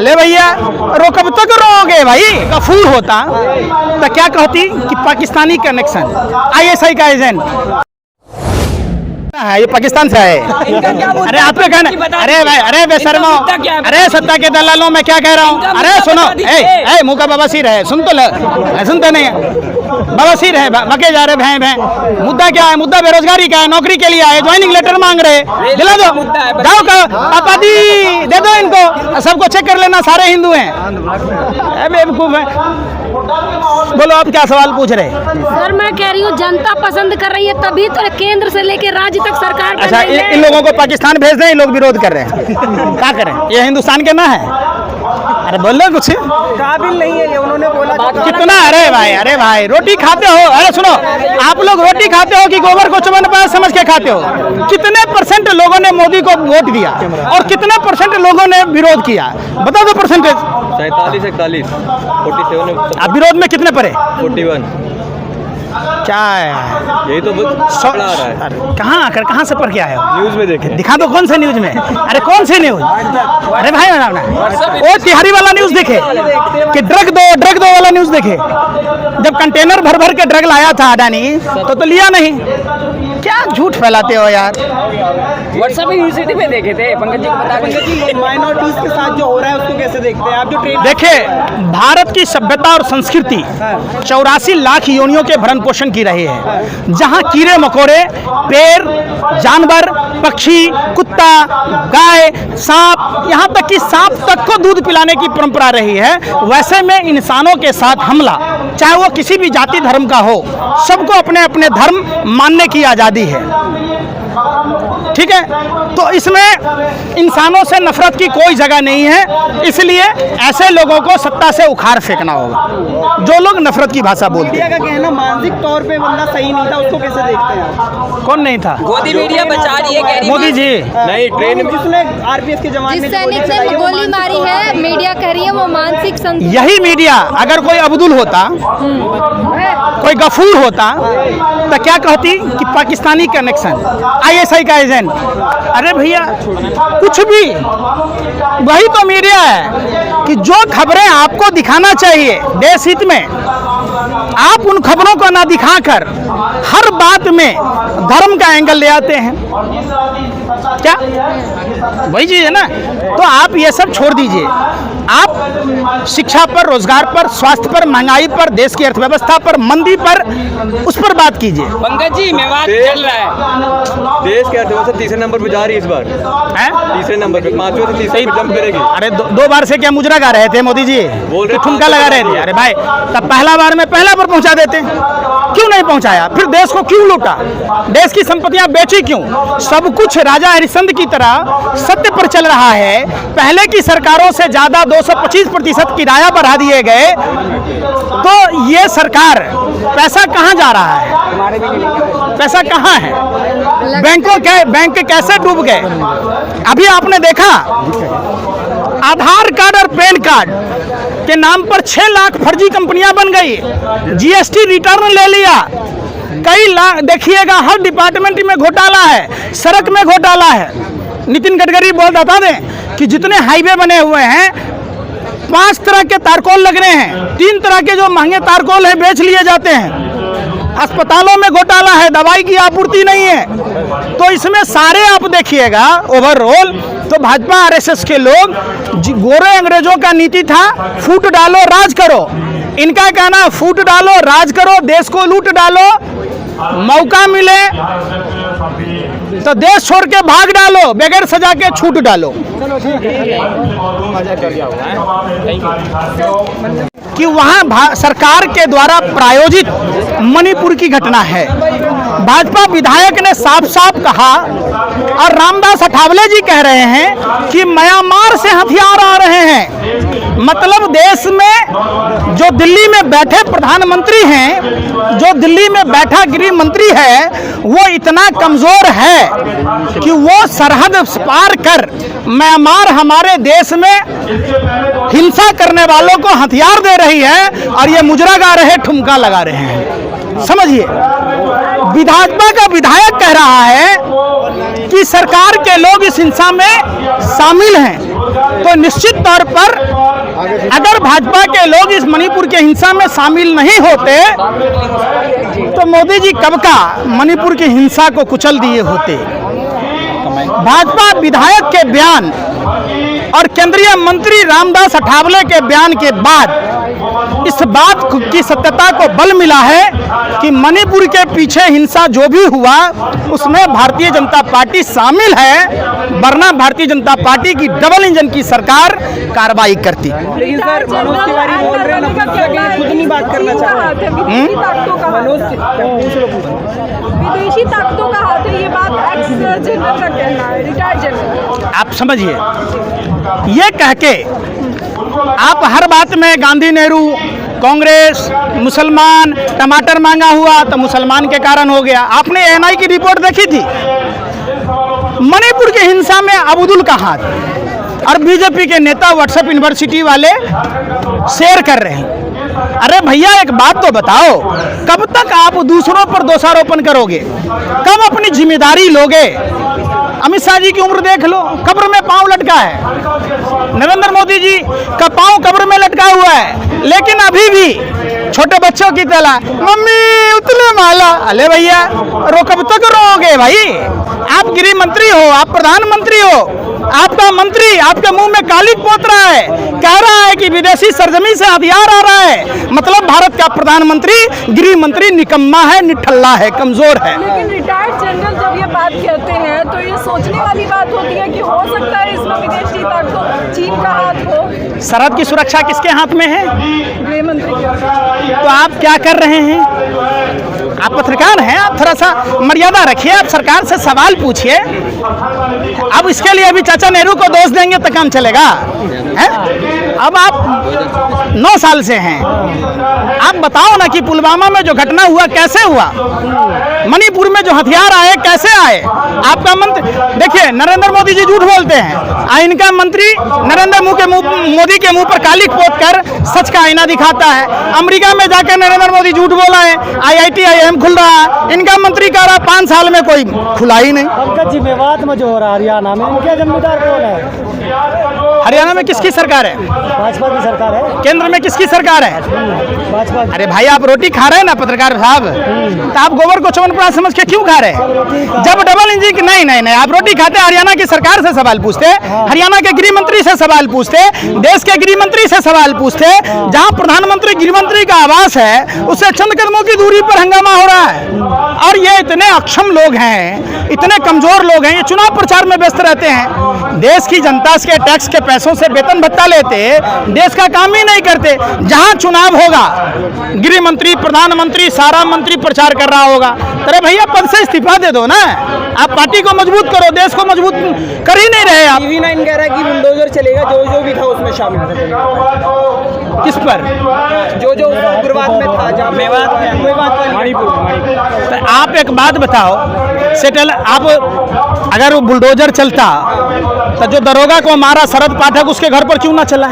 अरे भैया रो कब तक रोओगे भाई। गफूर होता तो क्या कहती कि पाकिस्तानी कनेक्शन, ISI का एजेंट है, ये पाकिस्तान से है। अरे आपका कहना, अरे भाई, अरे बेशर्मो, अरे सत्ता के दलालों में क्या कह रहा हूँ। अरे सुनो, ए मुँह का बवासीर है, सुन तो सुनते नहीं बवासीर है, बके जा रहे भैं भैं। मुद्दा क्या है? मुद्दा बेरोजगारी का है, नौकरी के लिए आए, ज्वाइनिंग लेटर मांग रहे, दिला दो, जाओ कहो आपादी दे दो इनको, सबको चेक कर लेना सारे हिंदू हैं। बेवकूफ है। बोलो आप क्या सवाल पूछ रहे? सर मैं कह रही हूँ जनता पसंद कर रही है, तभी तो केंद्र से लेके राज्य तक सरकार। अच्छा, इन लोगों को पाकिस्तान भेज दें, इन लोग विरोध कर रहे हैं, क्या करें? ये हिंदुस्तान के ना है। अरे बोलो कुछ, काबिल नहीं है ये, उन्होंने बोला कितना। अरे भाई रोटी खाते हो, अरे सुनो, आप लोग रोटी खाते हो कि गोबर को चमन पाया समझ के खाते हो? कितने % लोगों ने मोदी को वोट दिया और कितने % लोगों ने विरोध किया? बता दो परसेंटेज। 47 41 47। आप विरोध में कितने पड़े? 41। क्या है यही तो आ रहा है। कहाँ आकर कहाँ से पढ़ के आए हो? न्यूज में देखे। दिखा दो कौन से न्यूज में? अरे कौन से न्यूज? अरे भाई वो तिहारी वाला न्यूज देखे कि ड्रग दो वाला न्यूज देखे? जब कंटेनर भर भर के ड्रग लाया था अडानी तो लिया नहीं। क्या झूठ फैलाते हो यार। व्हाट्सएप यूनिवर्सिटी में देखे थे। पंकज जी को बता देंगे माइनॉरिटीज के साथ जो हो रहा है उसको कैसे देखते हैं आप? जो ट्रेन देखिए, भारत की सभ्यता और संस्कृति 84 लाख योनियों के भरण पोषण की रही है, जहां कीड़े मकोड़े, पेड़, जानवर, पक्षी, कुत्ता, गाय, सांप, यहां तक कि सांप तक को दूध पिलाने की परंपरा रही है। वैसे में इंसानों के साथ हमला, चाहे वो किसी भी जाति धर्म का हो, सबको अपने अपने धर्म मानने की आजादी है, ठीक है? तो इसमें इंसानों से नफरत की कोई जगह नहीं है, इसलिए ऐसे लोगों को सत्ता से उखाड़ फेंकना होगा जो लोग नफरत की भाषा बोलते हैं। मीडिया का कहना मानसिक तौर पे बंदा सही नहीं था, उसको कैसे देखते हैं आप? कौन नहीं था? मोदी मीडिया बचा रही है, कह रही मोदी जी नहीं, ट्रेन में जिसने RPF के जवान जिस सैनिक ने गोली मारी है, मीडिया कह रही है वो मानसिक संतुलन। यही मीडिया, अगर कोई अब्दुल होता, कोई गफूर होता तो क्या कहती कि पाकिस्तानी कनेक्शन, ISI का एजेंट। अरे भैया कुछ भी, वही तो मीडिया है कि जो खबरें आपको दिखाना चाहिए देश हित में, आप उन खबरों को ना दिखाकर हर बात में धर्म का एंगल ले आते हैं। क्या वही चीज है ना? तो आप ये सब छोड़ दीजिए, आप शिक्षा पर, रोजगार पर, स्वास्थ्य पर, महंगाई पर, देश की अर्थव्यवस्था पर, मंदी पर, उस पर बात कीजिए। पंकज जी मेवात चल रहा है, देश की अर्थव्यवस्था तीसरे नंबर पर जा रही है इस बार। हैं? तीसरे नंबर पे, 5वें से तीसरे पे जंप करेगी। अरे दो बार से क्या मुजरा गा रहे थे मोदी जी? बोल रहे ठुमका लगा रहे थे। अरे भाई तब पहला बार में पहला पर पहुंचा देते, क्यों नहीं पहुंचाया? फिर देश को क्यों लूटा? देश की संपत्तियां बेची क्यों? सब कुछ राजा हरिश्चंद्र की तरह सत्य पर चल रहा है। पहले की सरकारों से ज्यादा 225% किराया बढ़ा दिए गए, तो ये सरकार पैसा कहां जा रहा है? पैसा कहां है? बैंक कैसे डूब गए? अभी आपने देखा आधार कार्ड और पैन कार्ड के नाम पर 6 लाख फर्जी कंपनियां बन गई, GST रिटर्न ले लिया, कई लाख, देखिएगा हर डिपार्टमेंट में घोटाला है, सड़क में घोटाला है। नितिन गडकरी बता दें कि जितने हाईवे बने हुए हैं 5 तरह के तारकोल लग रहे हैं, 3 तरह के जो महंगे तारकोल है बेच लिए जाते हैं। अस्पतालों में घोटाला है, दवाई की आपूर्ति नहीं है। तो इसमें सारे आप देखिएगा ओवरऑल तो भाजपा RSS के लोग, गोरे अंग्रेजों का नीति था फूट डालो राज करो, इनका कहना फूट डालो राज करो, देश को लूट डालो, मौका मिले तो देश छोड़ के भाग डालो, बगैर सजा के छूट डालो। कि वहाँ सरकार के द्वारा प्रायोजित मणिपुर की घटना है। भाजपा विधायक ने साफ साफ कहा और रामदास अठावले जी कह रहे हैं कि म्यांमार से हथियार आ रहे हैं। मतलब देश में जो दिल्ली में बैठे प्रधानमंत्री हैं, जो दिल्ली में बैठा गृह मंत्री है, वो इतना कमजोर है कि वो सरहद पार कर म्यांमार हमारे देश में हिंसा करने वालों को हथियार दे रही है और ये मुजरा गा रहे, ठुमका लगा रहे हैं। समझिए, भाजपा का विधायक कह रहा है कि सरकार के लोग इस हिंसा में शामिल हैं। तो निश्चित तौर पर अगर भाजपा के लोग इस मणिपुर के हिंसा में शामिल नहीं होते तो मोदी जी कब का मणिपुर की हिंसा को कुचल दिए होते। भाजपा विधायक के बयान और केंद्रीय मंत्री रामदास अठावले के बयान के बाद इस बात की सत्यता को बल मिला है कि मणिपुर के पीछे हिंसा जो भी हुआ उसमें भारतीय जनता पार्टी शामिल है, वरना भारतीय जनता पार्टी की डबल इंजन की सरकार कार्रवाई करती। लेकिन सर मनोज तिवारी बोल रहे हैं नपुंसक ये खुद नहीं बात करना चाह रहे। विदेशी ताकतों का हाथ है, ये बात एक्स जनरल का कहना है, रिटायर्ड जनरल। आप समझिए, ये कह के आप हर बात में गांधी नेहरू कांग्रेस मुसलमान टमाटर मांगा हुआ तो मुसलमान के कारण हो गया। आपने एएनआई की रिपोर्ट देखी थी, मणिपुर की हिंसा में अब्दुल का हाथ और बीजेपी के नेता व्हाट्सएप यूनिवर्सिटी वाले शेयर कर रहे हैं। अरे भैया एक बात तो बताओ, कब तक आप दूसरों पर दोषारोपण करोगे, कब अपनी जिम्मेदारी लोगे। अमित शाह जी की उम्र देख लो, कब्र में पांव लटका है। नरेंद्र मोदी जी का पांव कब्र में लटका हुआ है, लेकिन अभी भी छोटे बच्चों की तरह मम्मी उतले माला। अरे भैया रो, कब तक रोओगे भाई। आप गृह मंत्री हो, आप प्रधानमंत्री हो, आपका मंत्री आपके मुंह में कालिक पोत रहा है, कह रहा है कि विदेशी सरजमी से हथियार आ रहा है। मतलब भारत का प्रधानमंत्री गृह मंत्री निकम्मा है, निठल्ला है, कमजोर है। लेकिन रिटायर्ड जनरल जब ये बात कहते हैं तो ये सोचने वाली बात होती है कि हो सकता है इसमें विदेशी ताकतों चीन का हाथ हो। सरहद की सुरक्षा किसके हाथ में है? गृह मंत्री के। तो आप क्या कर रहे हैं? आप पत्रकार हैं, आप थोड़ा सा मर्यादा रखिए, आप सरकार से सवाल पूछिए। अब इसके लिए अभी चाचा नेहरू को दोष देंगे तो काम चलेगा है? अब आप 9 साल से हैं, आप बताओ ना कि पुलवामा में जो घटना हुआ कैसे हुआ, मणिपुर में जो हथियार आए कैसे आए। आपका मंत्री देखिए, नरेंद्र मोदी जी झूठ बोलते हैं, इनका मंत्री मोदी के मुंह पर कालिक पोत कर सच का आईना दिखाता है। अमेरिका में जाकर नरेंद्र मोदी झूठ बोला है, IIT IIM खुल रहा है, इनका मंत्री कह रहा 5 साल में कोई खुला ही नहीं। पंकज जी, मेवात में जो हो रहा है हरियाणा में, इनके जिम्मेदार कौन है? हरियाणा में किसकी सरकार है? भाजपा की सरकार है। केंद्र में किसकी सरकार है? भाजपा की। अरे भाई आप रोटी खा रहे हैं ना पत्रकार साहब, तो आप गोबर को च्यवनप्राश समझ के क्यों खा रहे हैं? जब डबल इंजन की नहीं आप रोटी खाते, हरियाणा की सरकार से सवाल पूछते, हरियाणा के गृह मंत्री से सवाल पूछते, देश के गृह मंत्री से सवाल पूछते। जहां प्रधानमंत्री गृह मंत्री का आवास है उससे चंद कदमों की दूरी पर हंगामा हो रहा है। और ये इतने अक्षम लोग हैं, इतने कमजोर लोग हैं, ये चुनाव प्रचार में व्यस्त रहते हैं, देश की जनता के टैक्स के पैसों से वेतन भत्ता लेते, देश का काम ही नहीं करते। जहां चुनाव होगा गृह मंत्री प्रधानमंत्री सारा मंत्री प्रचार कर रहा होगा। अरे भैया पद से इस्तीफा दे दो ना, आप पार्टी को मजबूत करो, देश को मजबूत कर ही नहीं रहे आप। TV9 कह रहा है कि बुलडोजर चलेगा, जो भी था उसमें शामिल। किस पर? जो उग्रवाद में था, जहाँ मेवात मणिपुर। तो आप एक बात बताओ, सेटल आप अगर वो बुलडोजर चलता तो जो दरोगा को मारा शरद पाठक, उसके घर पर क्यों ना चला?